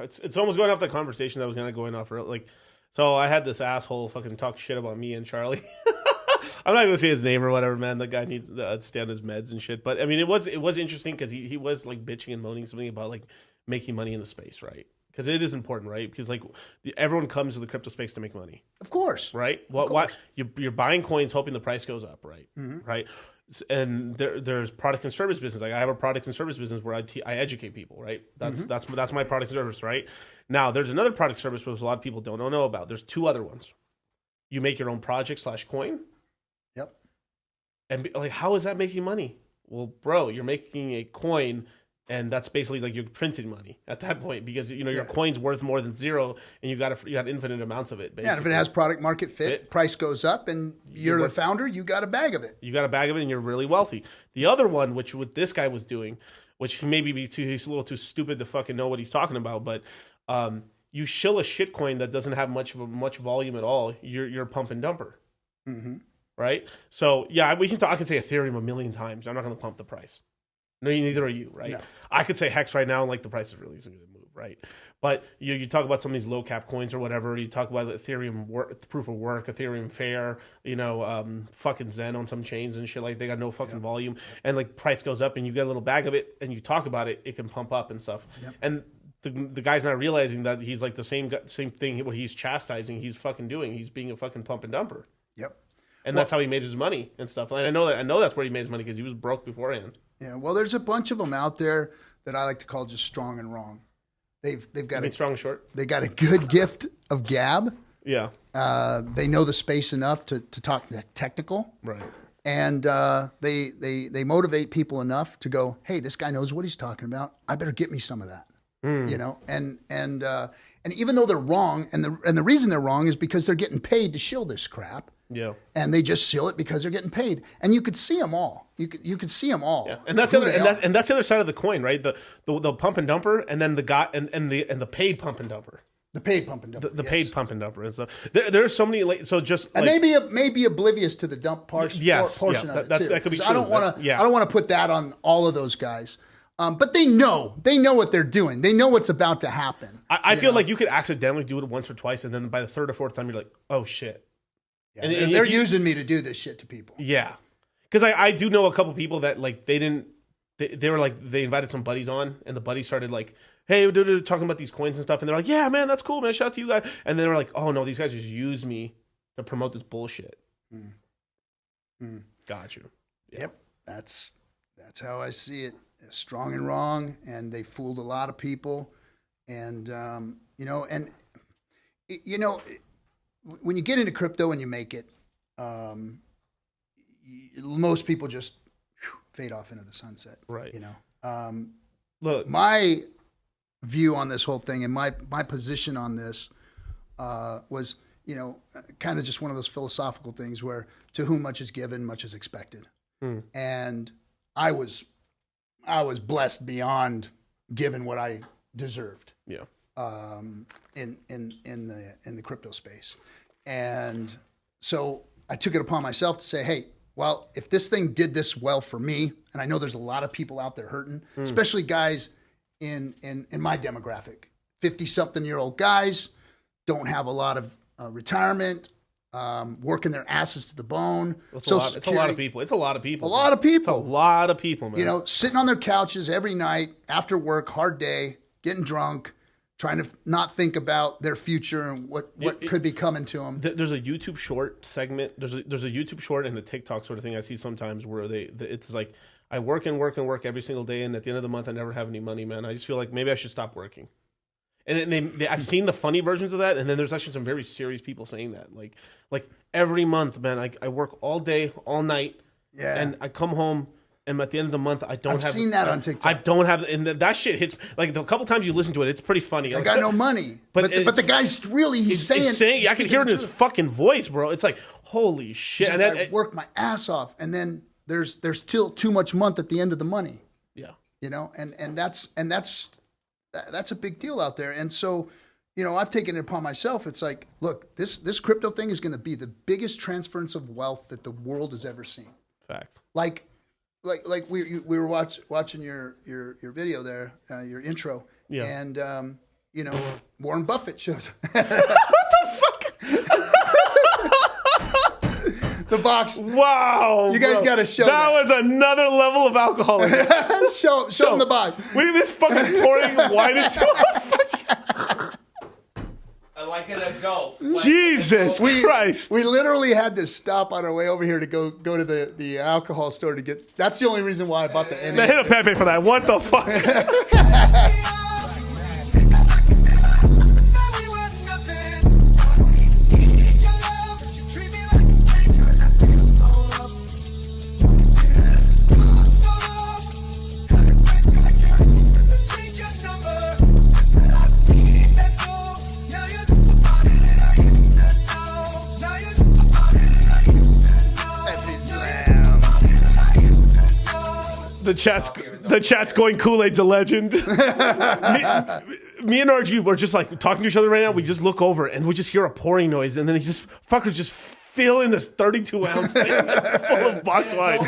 it's almost going off the conversation that was gonna go in off like. So I had this asshole fucking talk shit about me and Charlie. I'm not gonna say his name or whatever, man. The guy needs to stay on his meds and shit. But I mean, it was interesting because he was like bitching and moaning something about like making money in the space, right? Because it is important, right? Because like everyone comes to the crypto space to make money, Of course. right? What you're buying coins hoping the price goes up, right? Right. And there's product and service business. Like I have a product and service business where I educate people, right? That's my product and service, right? Now there's another product service which a lot of people don't know about. There's two other ones. You make your own project / coin. Yep. And like, how is that making money? Well, bro, you're making a coin, and that's basically like you're printing money at that point because your coin's worth more than zero, and you got infinite amounts of it. Basically. Yeah, and if it has product market fit, price goes up, and you're the founder, you got a bag of it. You got a bag of it, and you're really wealthy. The other one, which what this guy was doing, which he maybe he's a little too stupid to fucking know what he's talking about, but you shill a shit coin that doesn't have much volume at all. You're a pump and dumper. Mm-hmm. Right? So, yeah, we can talk. I can say Ethereum a million times. I'm not going to pump the price. No, neither are you, right? No. I could say Hex right now, and like the price is really going to move, right? But you talk about some of these low cap coins or whatever. You talk about Ethereum proof of work, Ethereum Fair, fucking Zen on some chains and shit. Like they got no fucking volume, and like price goes up, and you get a little bag of it, and you talk about it, it can pump up and stuff. Yep. And the guy's not realizing that he's like the same thing. What he's chastising, he's fucking doing. He's being a fucking pump and dumper. Yep. And that's how he made his money and stuff. And I know that's where he made his money because he was broke beforehand. Yeah, well, there's a bunch of them out there that I like to call just strong and wrong. They've got strong and short. They got a good gift of gab. Yeah. They know the space enough to talk technical. Right. And they motivate people enough to go, hey, this guy knows what he's talking about. I better get me some of that. And even though they're wrong, and the reason they're wrong is because they're getting paid to shill this crap. Yeah. And they just shill it because they're getting paid, and you could see them all. You could see them all. Yeah. And that's that's the other side of the coin, right? The pump and dumper, and then the guy and the paid pump and dumper. The paid pump and dumper. The paid pump and dumper and stuff. There's so many. And maybe oblivious to the dump portion of it too. That could be true. I don't want to put that on all of those guys. But they know what they're doing. They know what's about to happen. I feel like you could accidentally do it once or twice, and then by the third or fourth time, you're like, oh shit. Yeah, and they're using me to do this shit to people. Yeah, because I do know a couple people that like they were like they invited some buddies on, and the buddies started like, hey, we're talking about these coins and stuff, and they're like, yeah, man, that's cool, man. Shout out to you guys. And then they were like, oh no, these guys just use me to promote this bullshit. Got you. Yeah. Yep, that's how I see it. Strong and wrong, and they fooled a lot of people, and when you get into crypto and you make it, most people just fade off into the sunset. Right. Look, my view on this whole thing and my position on this was, kind of just one of those philosophical things where to whom much is given, much is expected. And I was blessed beyond given what I deserved. Yeah. In the crypto space, and so I took it upon myself to say, hey, well, if this thing did this well for me, and I know there's a lot of people out there hurting, especially guys in my demographic, 50-something-year-old guys don't have a lot of retirement. Working their asses to the bone. It's a lot of people. It's a lot of people, man. Sitting on their couches every night after work, hard day, getting drunk, trying to not think about their future and what could be coming to them. There's a YouTube short segment. There's a YouTube short and a TikTok sort of thing I see sometimes where it's like, I work and work and work every single day, and at the end of the month, I never have any money, man. I just feel like maybe I should stop working. And I've seen the funny versions of that, and then there's actually some very serious people saying that. Like every month, man, I work all day, all night, and I come home, and at the end of the month, I've seen that on TikTok. I don't have, and that shit hits, like the couple times you listen to it, it's pretty funny. I got no money. But the guy's really, he's saying I can hear it in his fucking voice, bro. It's like, holy shit. And I work my ass off, and then there's still too much month at the end of the money. Yeah. And that's a big deal out there. And so, I've taken it upon myself. It's like, look, this crypto thing is going to be the biggest transference of wealth that the world has ever seen. Facts. Like we were watching your video there, your intro. Yeah. And Warren Buffett shows. The box. Wow. You guys got to show that. That was another level of alcoholism. show them the box. We this fucking pouring wine into like an adult. Jesus Christ. We literally had to stop on our way over here to go to the alcohol store to get. That's the only reason why I bought the NA. They hit a Pepe for that. What the fuck? The chat's going Kool-Aid's a legend. me and RG were just like talking to each other right now. We just look over and we just hear a pouring noise, and then fuckers just fill in this 32-ounce thing full of box wine.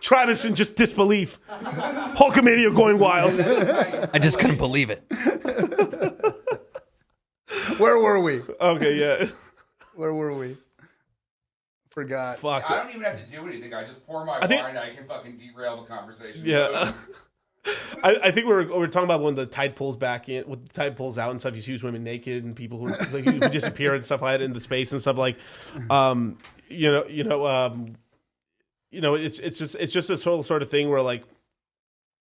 Travis in just disbelief. Hulkamania going wild. I just couldn't believe it. Where were we? Okay, yeah. Where were we? Forgot. Fuck. I don't even have to do anything. I just pour my wine and I can fucking derail the conversation. Yeah. I think we were talking about when the tide pulls back in, when the tide pulls out and stuff. You see women naked and people who disappear and stuff like that into space and stuff like, it's just this whole sort of thing where like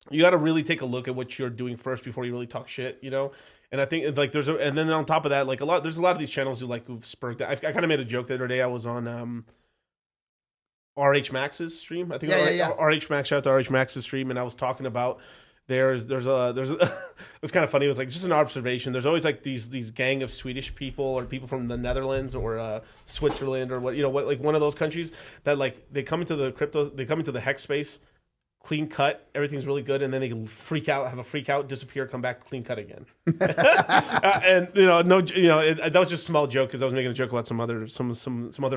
you got to really take a look at what you're doing first before you really talk shit, And I think like and then on top of that, like there's a lot of these channels who've spurred that. I kind of made a joke the other day. I was on RH Max's stream. I think RH Max, shout out to RH Max's stream, and I was talking about there's it's kind of funny. It was like just an observation. There's always like these gang of Swedish people or people from the Netherlands or Switzerland or like one of those countries that like they come into the hex space, clean cut, everything's really good, and then they freak out, have a freak out, disappear, come back, clean cut again. And that was just a small joke because I was making a joke about some other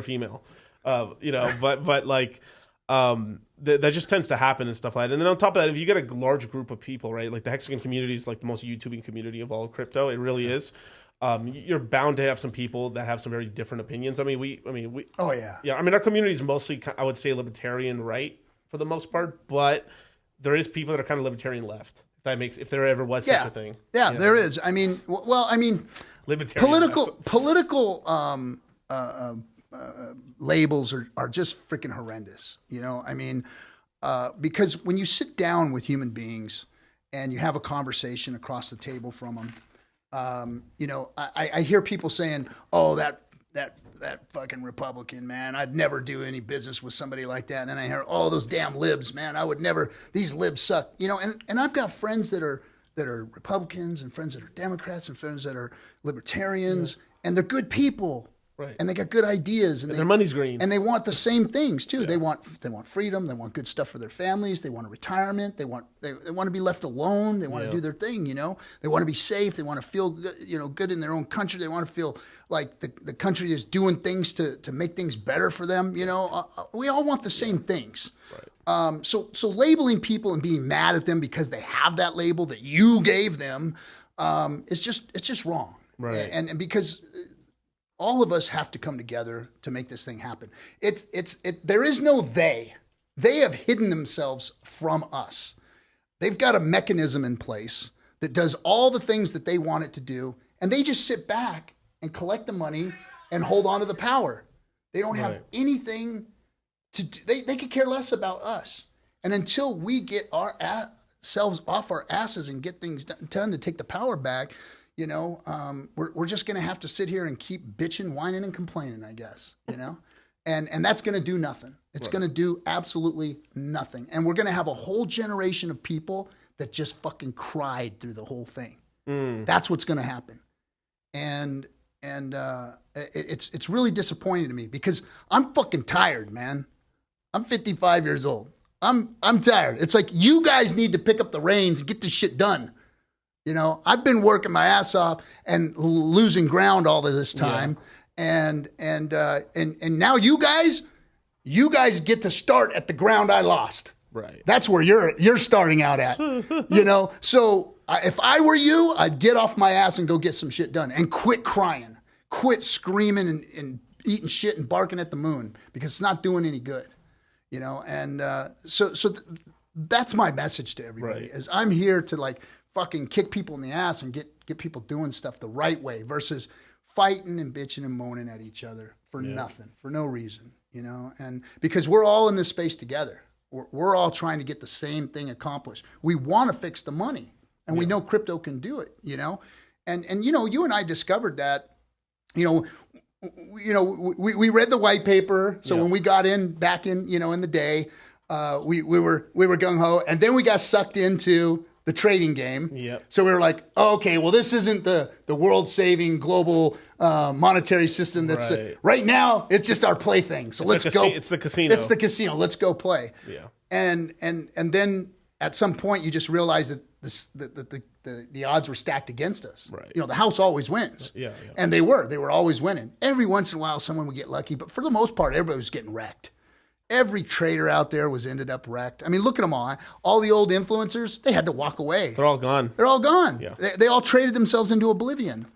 female, but like that just tends to happen and stuff like that. And then on top of that, if you get a large group of people, right, like the Hexagon community is like the most YouTubing community of all of crypto. It really is. You're bound to have some people that have some very different opinions. I mean, we. Oh yeah. Yeah. I mean, our community is mostly, I would say, libertarian right for the most part, but there is people that are kind of libertarian left. If there ever was such a thing. Yeah, there is. I mean, libertarian political labels are just freaking horrendous. I mean, because when you sit down with human beings and you have a conversation across the table from them, I hear people saying, "Oh, that fucking Republican, man, I'd never do any business with somebody like that." And then I hear, "Oh, those damn libs, man, I would never. These libs suck." And I've got friends that are Republicans and friends that are Democrats and friends that are libertarians, and they're good people. Right. And they got good ideas, and their money's green, and they want the same things too. Yeah. They want freedom. They want good stuff for their families. They want a retirement. They want to be left alone. They want to do their thing. They want to be safe. They want to feel good, good in their own country. They want to feel like the country is doing things to make things better for them. We all want the same things. Right. So labeling people and being mad at them because they have that label that you gave them, it's just wrong. Right. And because all of us have to come together to make this thing happen. There is no they. They have hidden themselves from us. They've got a mechanism in place that does all the things that they want it to do, and they just sit back and collect the money and hold on to the power. They don't have anything to do. They could care less about us. And until we get ourselves off our asses and get things done to take the power back, we're just going to have to sit here and keep bitching, whining, and complaining, I guess, and that's going to do nothing. It's going to do absolutely nothing. And we're going to have a whole generation of people that just fucking cried through the whole thing. That's what's going to happen. And it's really disappointing to me because I'm fucking tired, man. I'm 55 years old. I'm tired. It's like you guys need to pick up the reins and get this shit done. I've been working my ass off and losing ground all of this time, and now you guys get to start at the ground I lost. Right. That's where you're starting out at, you know? So if I were you, I'd get off my ass and go get some shit done and quit crying, quit screaming and eating shit and barking at the moon because it's not doing any good, you know? And that's my message to everybody is I'm here to like fucking kick people in the ass and get people doing stuff the right way versus fighting and bitching and moaning at each other for nothing, for no reason, you know? And because we're all in this space together. We're all trying to get the same thing accomplished. We want to fix the money, and we know crypto can do it, you know? And you know, you and I discovered that, you know, we read the white paper. So when we got back in, you know, in the day, we were gung ho, and then we got sucked into the trading game. Yep. So we were like, oh, okay, well, this isn't the world saving global monetary system. That's right now. It's just our plaything. So let's go. It's the casino. It's the casino. Let's go play. Yeah. And then at some point you just realize that the odds were stacked against us. Right. You know, the house always wins. Yeah. And they were always winning. Every once in a while, someone would get lucky, but for the most part, everybody was getting wrecked. Every trader out there ended up wrecked. I mean, look at them all. All the old influencers, they had to walk away. They're all gone. They're all gone. Yeah. They all traded themselves into oblivion.